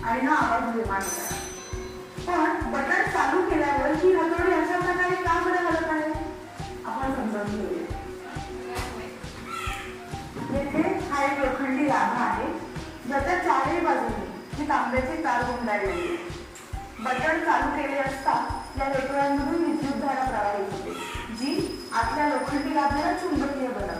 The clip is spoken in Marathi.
आणि हा आवाज निर्माण होत आहे. पण बटन चालू केल्यावर ही हतोडी अशा प्रकारे का बरं हलत आहे आपण समजावून घेऊया. येथे हा एक लोखंडी लाभा आहे ज्याच्या चारही बाजूने ही तांब्याची तार गुंडाळलेली आहे. बटन चालू केले असता या वेटोळ्यांमधून विद्युतधारा प्रवाहित होते जी आतल्या लोखंडी लाभेला चुंबकीय बनवते.